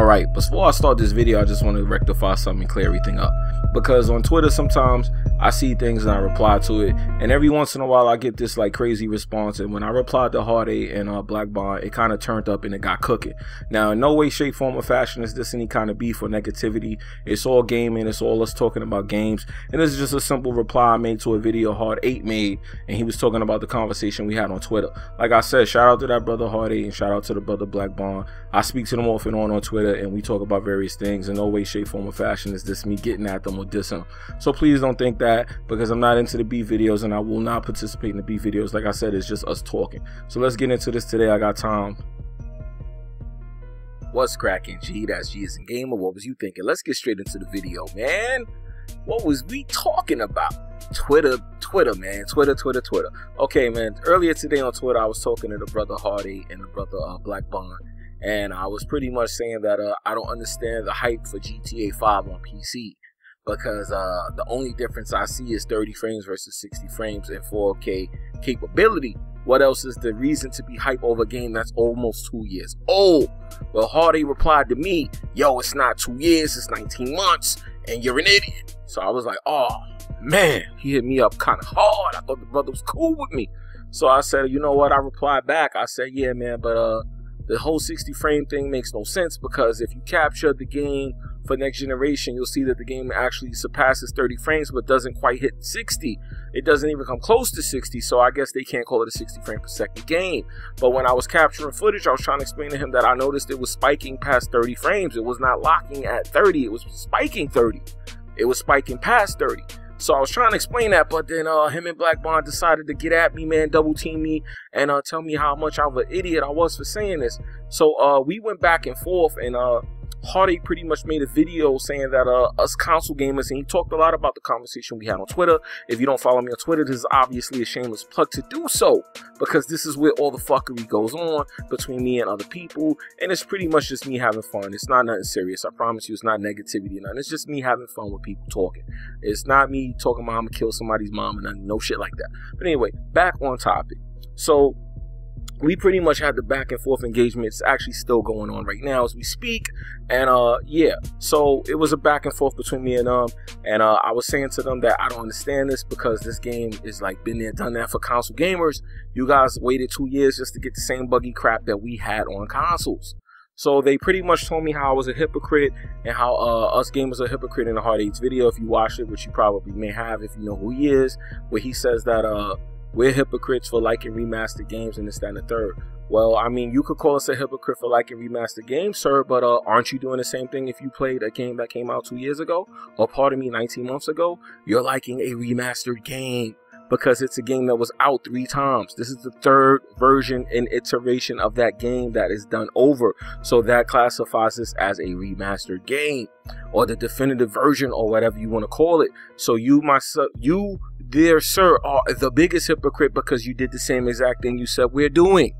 Alright, before I start this video, I just want to rectify something and clear everything up. Because on Twitter, sometimes I see things and I reply to it, and every once in a while I get this like crazy response, and when I replied to Hard 8 and Black Bond, it kind of turned up and it got cooking. Now, in no way, shape, form, or fashion is this any kind of beef or negativity. It's all gaming, it's all us talking about games, and this is just a simple reply I made to a video Hard 8 made, and he was talking about the conversation we had on Twitter. Like I said, shout out to that brother Hard 8 and shout out to the brother Black Bond. I speak to them off and on Twitter, and we talk about various things. In no way, shape, form, or fashion is this me getting at them or dissing. So please don't think that, because I'm not into the beef videos and I will not participate in the beef videos. Like I said, it's just us talking. So let's get into this today. I got time. What's cracking, G? That's G as in Gamer. What was you thinking? Let's get straight into the video, man. What was we talking about? Twitter, man. Twitter. Okay, man. Earlier today on Twitter, I was talking to the brother Hard 8 and the brother Black Bond. And I was pretty much saying that I don't understand the hype for GTA 5 on PC, because the only difference I see is 30 frames versus 60 frames and 4K capability. What else is the reason to be hype over a game that's almost 2 years old? Well, Hard 8 replied to me, yo, it's not 2 years, it's 19 months, and you're an idiot. So I was like, oh, man, he hit me up kind of hard. I thought the brother was cool with me. So I said, you know what? I replied back. I said, yeah, man, but the whole 60 frame thing makes no sense, because if you capture the game for next generation, you'll see that the game actually surpasses 30 frames but doesn't quite hit 60. It doesn't even come close to 60, so I guess they can't call it a 60 frame per second game. But when I was capturing footage, I was trying to explain to him that I noticed it was spiking past 30 frames. It was not locking at 30, it was spiking 30. It was spiking past 30. So I was trying to explain that, but then him and Black Bond decided to get at me, man, double team me, and tell me how much of an idiot I was for saying this. So we went back and forth, and Hard 8 pretty much made a video saying that us console gamers, and he talked a lot about the conversation we had on Twitter. If you don't follow me on Twitter, this is obviously a shameless plug to do so, because this is where all the fuckery goes on between me and other people, and it's pretty much just me having fun. It's not nothing serious. I promise you, it's not negativity or nothing. It's just me having fun with people talking. It's not me talking about I'm gonna kill somebody's mom and nothing, no shit like that. But anyway, back on topic. So we pretty much had the back and forth engagement. It's actually still going on right now as we speak. And yeah, so it was a back and forth between me and them. And I was saying to them that I don't understand this, because this game is like been there, done that for console gamers. You guys waited 2 years just to get the same buggy crap that we had on consoles. So they pretty much told me how I was a hypocrite, and how us gamers are a hypocrite in the Hard 8's video. If you watched it, which you probably may have if you know who he is, where he says that we're hypocrites for liking remastered games and this, that, and the third. Well, I mean, you could call us a hypocrite for liking remastered games, sir, but aren't you doing the same thing if you played a game that came out 2 years ago? Or pardon me, 19 months ago? You're liking a remastered game because it's a game that was out 3 times. This is the 3rd version and iteration of that game that is done over. So that classifies this as a remastered game, or the definitive version, or whatever you want to call it. So you, dear sir, are the biggest hypocrite, because you did the same exact thing you said we're doing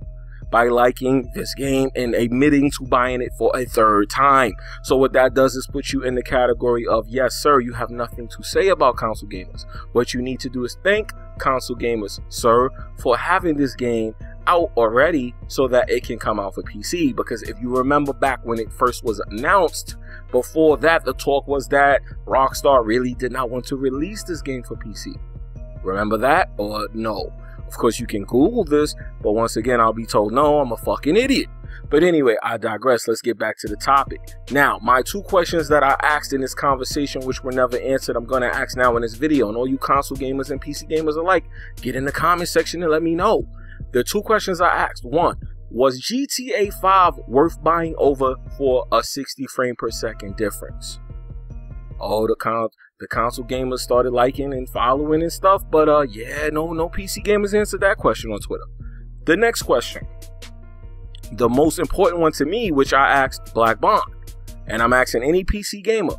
by liking this game and admitting to buying it for a 3rd time. So what that does is put you in the category of, yes sir, you have nothing to say about console gamers. What you need to do is thank console gamers, sir, for having this game out already so that it can come out for PC. Because if you remember back when it first was announced, before that the talk was that Rockstar really did not want to release this game for PC. Remember that, or no? Of course you can Google this, but once again I'll be told no, I'm a fucking idiot. But anyway, I digress. Let's get back to the topic. Now, my 2 questions that I asked in this conversation, which were never answered, I'm going to ask now in this video. And all you console gamers and PC gamers alike, get in the comment section and let me know. The 2 questions I asked: 1, was GTA 5 worth buying over for a 60 frame per second difference? Oh, the console gamers started liking and following and stuff, but yeah, no PC gamers answered that question on Twitter. The next question, the most important one to me, which I asked Black Bond, and I'm asking any PC gamer,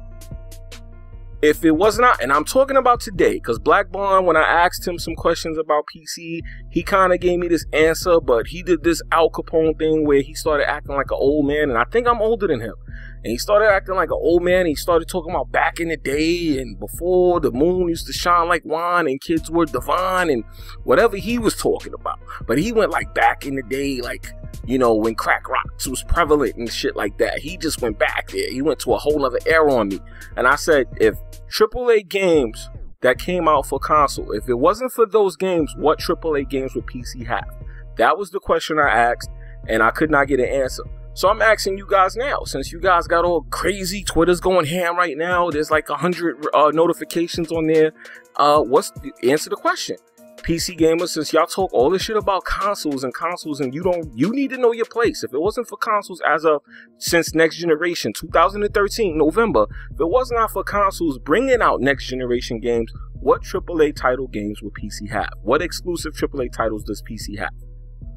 if it was not, and I'm talking about today, because Black Bond, when I asked him some questions about PC, he kind of gave me this answer, but he did this Al Capone thing where he started acting like an old man, and I think I'm older than him. And he started acting like an old man. And he started talking about back in the day and before the moon used to shine like wine and kids were divine and whatever he was talking about. But he went like back in the day, like you know, when crack rocks was prevalent and shit like that. He just went back there. He went to a whole nother era on me. And I said, if AAA games that came out for console, if it wasn't for those games, what AAA games would PC have? That was the question I asked, and I could not get an answer. So I'm asking you guys now, since you guys got all crazy, Twitter's going ham right now, there's like 100 notifications on there. Answer the question. PC gamers, since y'all talk all this shit about consoles and you need to know your place. If it wasn't for consoles since next generation 2013 November, if it was not for consoles bringing out next generation games, what AAA title games would PC have? What exclusive AAA titles does PC have?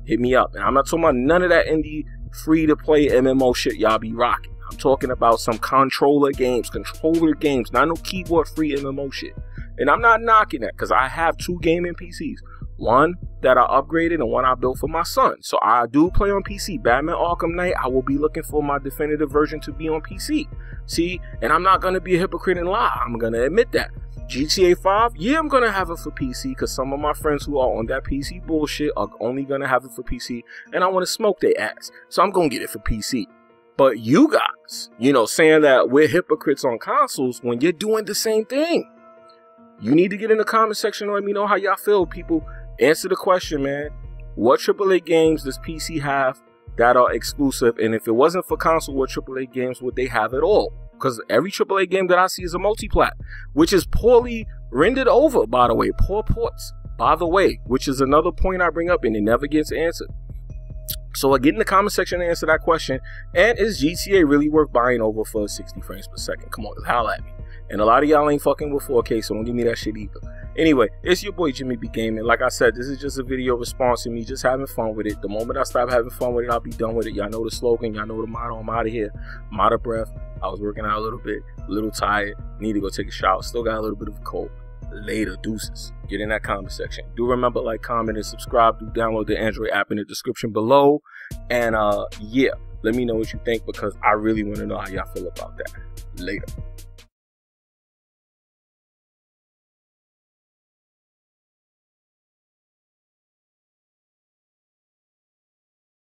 Hit me up. And I'm not talking about none of that indie free to play MMO shit y'all be rocking. I'm talking about some controller games, not no keyboard free MMO shit. And I'm not knocking that, because I have 2 gaming PCs. One that I upgraded and one I built for my son. So I do play on PC. Batman Arkham Knight, I will be looking for my definitive version to be on PC. See, and I'm not going to be a hypocrite and lie. I'm going to admit that. GTA 5, yeah, I'm going to have it for PC, because some of my friends who are on that PC bullshit are only going to have it for PC, and I want to smoke their ass. So I'm going to get it for PC. But you guys, you know, saying that we're hypocrites on consoles when you're doing the same thing. You need to get in the comment section and let me know how y'all feel, people. Answer the question, man. What AAA games does PC have that are exclusive? And if it wasn't for console, what AAA games would they have at all? Because every AAA game that I see is a multi-plat, which is poorly rendered over, by the way. Poor ports, by the way, which is another point I bring up and it never gets answered. So get in the comment section and answer that question. And is GTA really worth buying over for 60 frames per second? Come on, holla at me. And a lot of y'all ain't fucking with 4K, so don't give me that shit either. Anyway, it's your boy Jimmybgaming. Like I said, this is just a video response to me just having fun with it. The moment I stop having fun with it, I'll be done with it. Y'all know the slogan, y'all know the motto. I'm out of here. I'm out of breath. I was working out a little bit, a little tired. Need to go take a shower. Still got a little bit of a cold. Later, deuces. Get in that comment section. Do remember, like, comment, and subscribe. Do download the Android app in the description below. And yeah, let me know what you think, because I really want to know how y'all feel about that. Later.